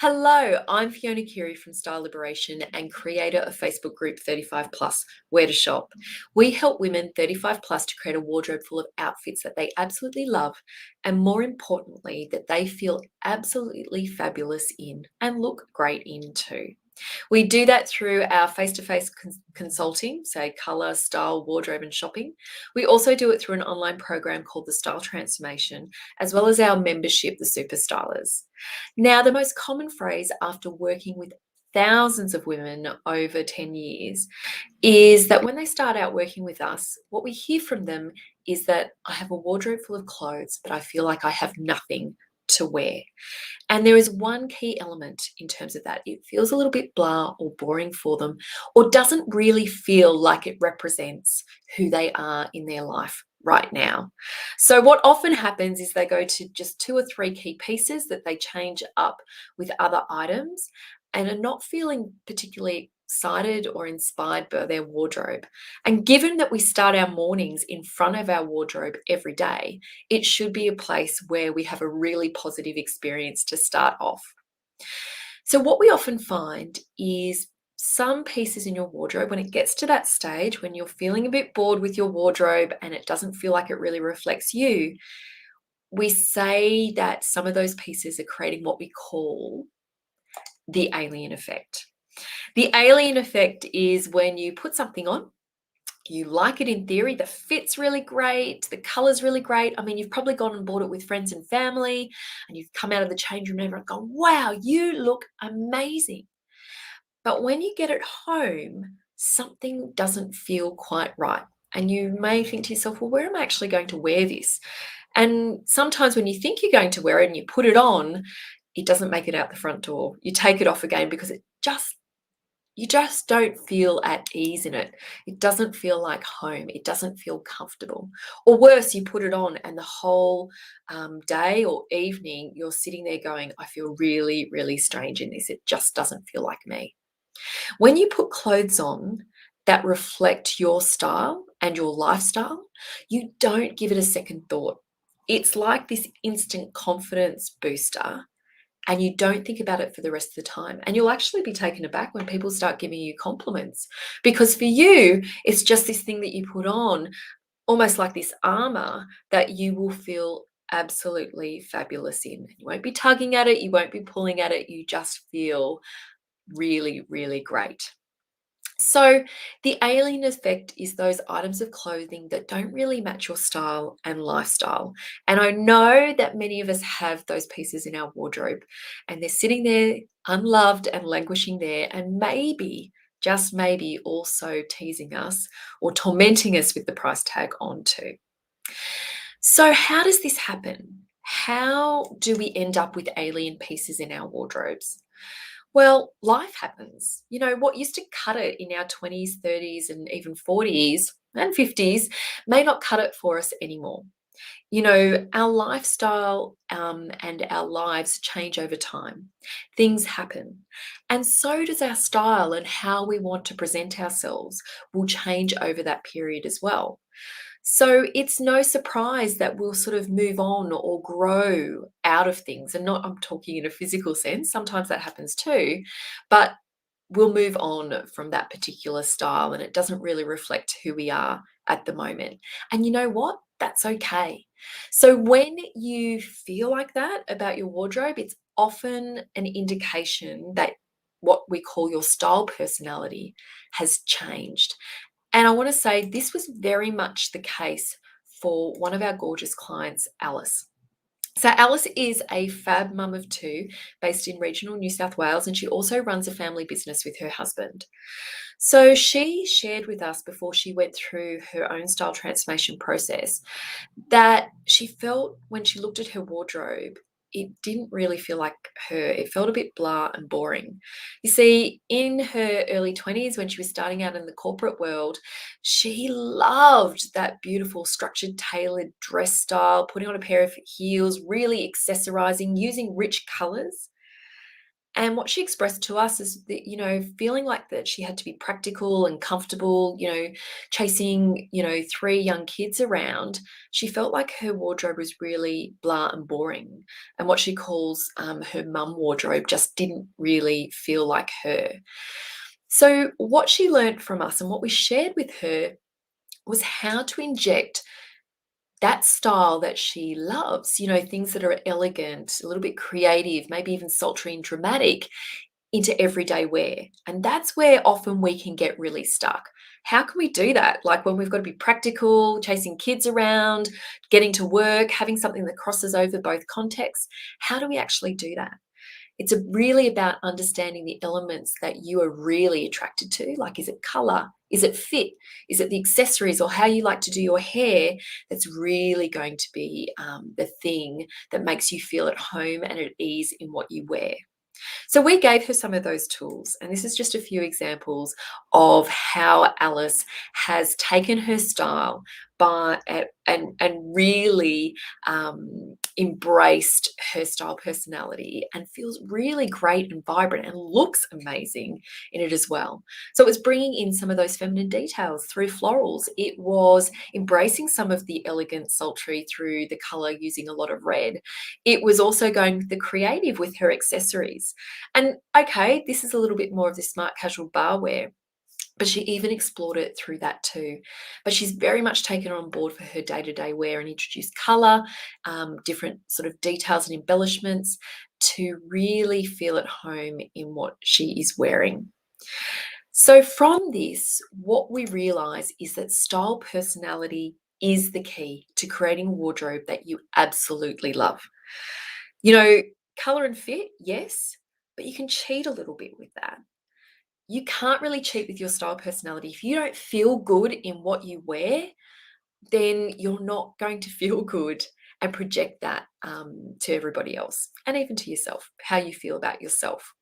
Hello, I'm Fiona Curie from Style Liberation and creator of Facebook group 35 Plus, Where to Shop. We help women 35 plus to create a wardrobe full of outfits that they absolutely love and, more importantly, that they feel absolutely fabulous in and look great in too. We do that through our face-to-face consulting, say color, style, wardrobe, and shopping. We also do it through an online program called the Style Transformation, as well as our membership, the Super Stylers. Now, the most common phrase after working with thousands of women over 10 years is that when they start out working with us, what we hear from them is that I have a wardrobe full of clothes, but I feel like I have nothing to wear. And there is one key element in terms of that. It feels a little bit blah or boring for them, or doesn't really feel like it represents who they are in their life right now. So, what often happens is they go to just two or three key pieces that they change up with other items and are not feeling particularly excited or inspired by their wardrobe. And given that we start our mornings in front of our wardrobe every day, it should be a place where we have a really positive experience to start off. So, what we often find is some pieces in your wardrobe, when it gets to that stage, when you're feeling a bit bored with your wardrobe and it doesn't feel like it really reflects you, we say that some of those pieces are creating what we call the alien effect. The alien effect is when you put something on, you like it in theory, the fit's really great, the color's really great. I mean, you've probably gone and bought it with friends and family, and you've come out of the change room and everyone gone, wow, you look amazing. But when you get it home, something doesn't feel quite right. And you may think to yourself, well, where am I actually going to wear this? And sometimes when you think you're going to wear it and you put it on, it doesn't make it out the front door. You take it off again because you just don't feel at ease in it. It doesn't feel like home. It doesn't feel comfortable. Or worse, you put it on and the whole day or evening, you're sitting there going, I feel really, really strange in this. It just doesn't feel like me. When you put clothes on that reflect your style and your lifestyle, you don't give it a second thought. It's like this instant confidence booster, and you don't think about it for the rest of the time. And you'll actually be taken aback when people start giving you compliments, because for you, it's just this thing that you put on, almost like this armor that you will feel absolutely fabulous in. You won't be tugging at it, you won't be pulling at it, you just feel really, really great. So, the alien effect is those items of clothing that don't really match your style and lifestyle. And I know that many of us have those pieces in our wardrobe and they're sitting there unloved and languishing there, and maybe, just maybe, also teasing us or tormenting us with the price tag on too. So, how does this happen? How do we end up with alien pieces in our wardrobes? Well, life happens. You know, what used to cut it in our 20s, 30s, and even 40s and 50s may not cut it for us anymore. You know, our lifestyle and our lives change over time. Things happen. And so does our style, and how we want to present ourselves will change over that period as well. So it's no surprise that we'll sort of move on or grow out of things. And not, I'm talking in a physical sense, sometimes that happens too, but we'll move on from that particular style and it doesn't really reflect who we are at the moment. And you know what? That's okay. So when you feel like that about your wardrobe, it's often an indication that what we call your style personality has changed. And I want to say this was very much the case for one of our gorgeous clients, Alice. So, Alice is a fab mum of two based in regional New South Wales, and she also runs a family business with her husband. So, she shared with us before she went through her own style transformation process that she felt when she looked at her wardrobe, it didn't really feel like her. It felt a bit blah and boring. You see, in her early 20s, when she was starting out in the corporate world, she loved that beautiful, structured, tailored dress style, putting on a pair of heels, really accessorizing, using rich colors. And what she expressed to us is that, feeling like that she had to be practical and comfortable, chasing, 3 young kids around, she felt like her wardrobe was really blah and boring. And what she calls her mum wardrobe just didn't really feel like her. So, what she learned from us and what we shared with her was how to inject that style that she loves, things that are elegant, a little bit creative, maybe even sultry and dramatic into everyday wear. And that's where often we can get really stuck. How can we do that? Like when we've got to be practical, chasing kids around, getting to work, having something that crosses over both contexts. How do we actually do that? It's really about understanding the elements that you are really attracted to. Like, is it color? Is it fit? Is it the accessories or how you like to do your hair? That's really going to be the thing that makes you feel at home and at ease in what you wear. So we gave her some of those tools, and this is just a few examples of how Alice has taken her style and really embraced her style personality and feels really great and vibrant and looks amazing in it as well. So it was bringing in some of those feminine details through florals. It was embracing some of the elegant sultry through the color using a lot of red. It was also going with the creative with her accessories. And okay, this is a little bit more of the smart casual bar wear, but she even explored it through that too. But she's very much taken it on board for her day-to-day wear and introduced color, different sort of details and embellishments to really feel at home in what she is wearing. So from this, what we realize is that style personality is the key to creating a wardrobe that you absolutely love. You know, color and fit, yes, but you can cheat a little bit with that. You can't really cheat with your style personality. If you don't feel good in what you wear, then you're not going to feel good and project that to everybody else and even to yourself, how you feel about yourself.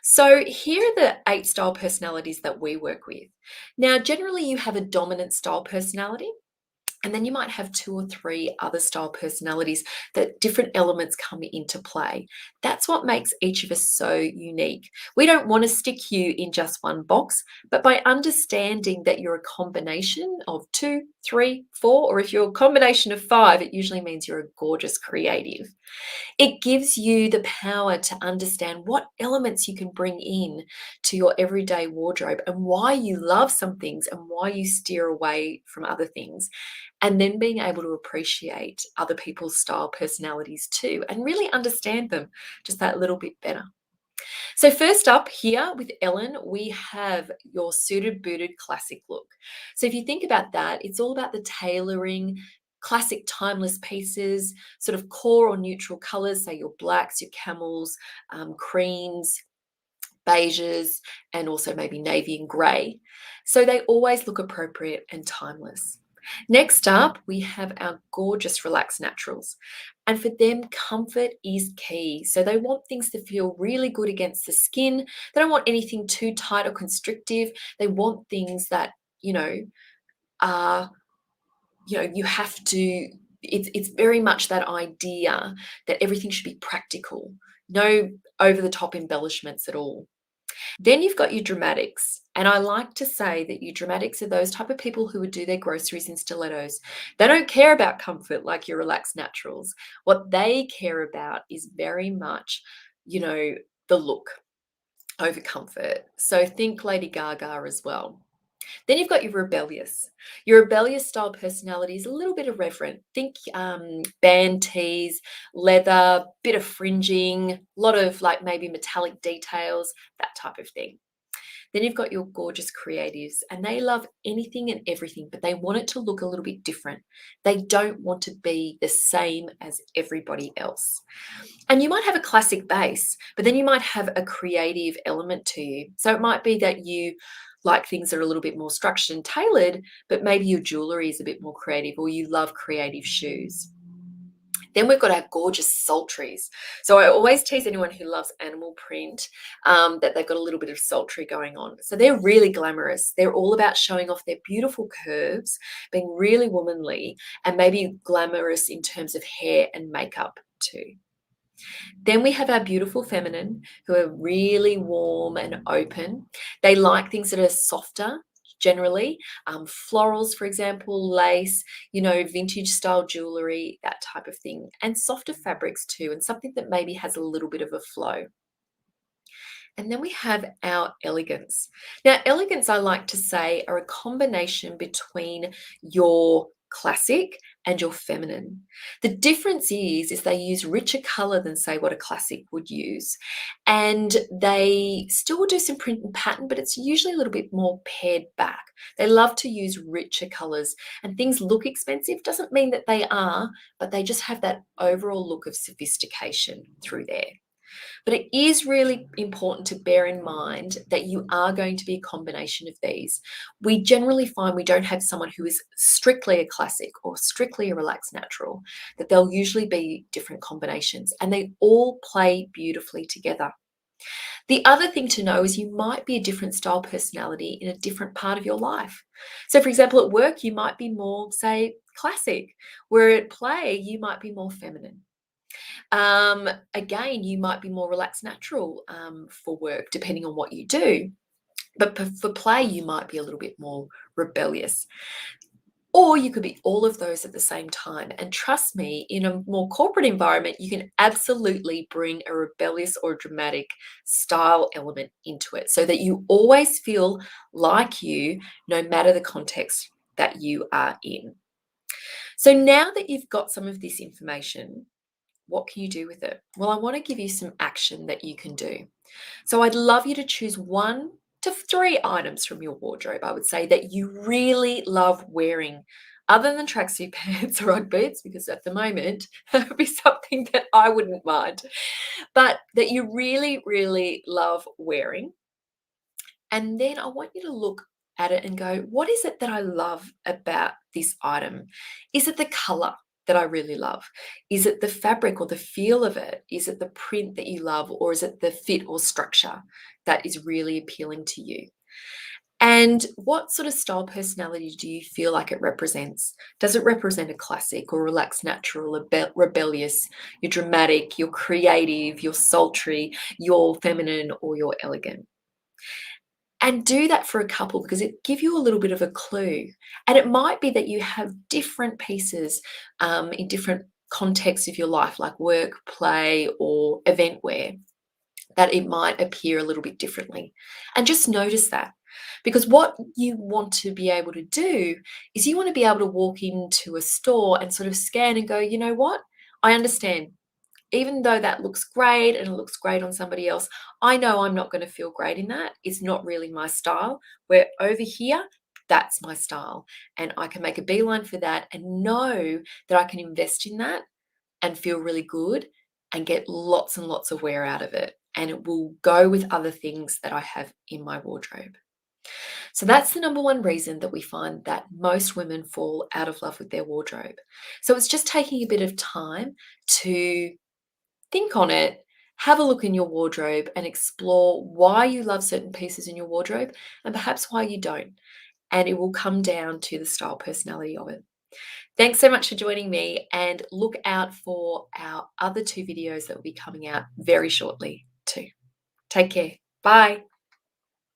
So, here are the 8 style personalities that we work with. Now, generally, you have a dominant style personality. And then you might have 2 or 3 other style personalities that different elements come into play. That's what makes each of us so unique. We don't want to stick you in just one box, but by understanding that you're a combination of 2, 3, 4, or if you're a combination of 5, it usually means you're a gorgeous creative. It gives you the power to understand what elements you can bring in to your everyday wardrobe and why you love some things and why you steer away from other things. And then being able to appreciate other people's style personalities too and really understand them just that little bit better. So, first up here with Ellen, we have your suited booted classic look. So, if you think about that, it's all about the tailoring, classic timeless pieces, sort of core or neutral colors, say your blacks, your camels, creams, beiges, and also maybe navy and grey. So, they always look appropriate and timeless. Next up, we have our gorgeous relaxed naturals. And for them, comfort is key. So they want things to feel really good against the skin. They don't want anything too tight or constrictive. They want things that, you know, are, you have to, it's very much that idea that everything should be practical. No over the top embellishments at all. Then you've got your dramatics. And I like to say that your dramatics are those type of people who would do their groceries in stilettos. They don't care about comfort like your relaxed naturals. What they care about is very much, the look over comfort. So think Lady Gaga as well. Then you've got your rebellious. Your rebellious style personality is a little bit irreverent. Think band tees, leather, bit of fringing, a lot of like maybe metallic details, that type of thing. Then you've got your gorgeous creatives, and they love anything and everything, but they want it to look a little bit different. They don't want to be the same as everybody else. And you might have a classic base, but then you might have a creative element to you. So it might be that you like things that are a little bit more structured and tailored, but maybe your jewelry is a bit more creative or you love creative shoes. Then we've got our gorgeous sultries. So I always tease anyone who loves animal print that they've got a little bit of sultry going on. So they're really glamorous. They're all about showing off their beautiful curves, being really womanly, and maybe glamorous in terms of hair and makeup too. Then we have our beautiful feminine who are really warm and open. They like things that are softer generally, florals, for example, lace, vintage style jewelry, that type of thing, and softer fabrics too, and something that maybe has a little bit of a flow. And then we have our elegance. Now, elegance, I like to say, are a combination between your classic and your feminine. The difference is they use richer color than, say, what a classic would use. And they still do some print and pattern, but it's usually a little bit more pared back. They love to use richer colors, and things look expensive. Doesn't mean that they are, but they just have that overall look of sophistication through there. But it is really important to bear in mind that you are going to be a combination of these. We generally find we don't have someone who is strictly a classic or strictly a relaxed natural, that they'll usually be different combinations and they all play beautifully together. The other thing to know is you might be a different style personality in a different part of your life. So, for example, at work, you might be more, say, classic, where at play, you might be more feminine. Again, you might be more relaxed natural for work, depending on what you do. But for play, you might be a little bit more rebellious. Or you could be all of those at the same time. And trust me, in a more corporate environment, you can absolutely bring a rebellious or dramatic style element into it so that you always feel like you, no matter the context that you are in. So now that you've got some of this information, what can you do with it? Well, I want to give you some action that you can do. So I'd love you to choose 1 to 3 items from your wardrobe, I would say, that you really love wearing, other than tracksuit pants or Ugg boots, because at the moment, that would be something that I wouldn't mind, but that you really, really love wearing. And then I want you to look at it and go, what is it that I love about this item? Is it the color that I really love? Is it the fabric or the feel of it? Is it the print that you love? Or is it the fit or structure that is really appealing to you? And what sort of style personality do you feel like it represents? Does it represent a classic or relaxed natural, rebellious, you're dramatic, you're creative, you're sultry, you're feminine, or you're elegant? And do that for a couple because it give you a little bit of a clue. And it might be that you have different pieces in different contexts of your life, like work, play, or event wear, that it might appear a little bit differently. And just notice that. Because what you want to be able to do is you want to be able to walk into a store and sort of scan and go, you know what? I understand, even though that looks great and it looks great on somebody else, I know I'm not going to feel great in that. It's not really my style. Where over here, that's my style. And I can make a beeline for that and know that I can invest in that and feel really good and get lots and lots of wear out of it. And it will go with other things that I have in my wardrobe. So that's the number one reason that we find that most women fall out of love with their wardrobe. So it's just taking a bit of time to think on it, have a look in your wardrobe and explore why you love certain pieces in your wardrobe and perhaps why you don't. And it will come down to the style personality of it. Thanks so much for joining me and look out for our other 2 videos that will be coming out very shortly too. Take care. Bye.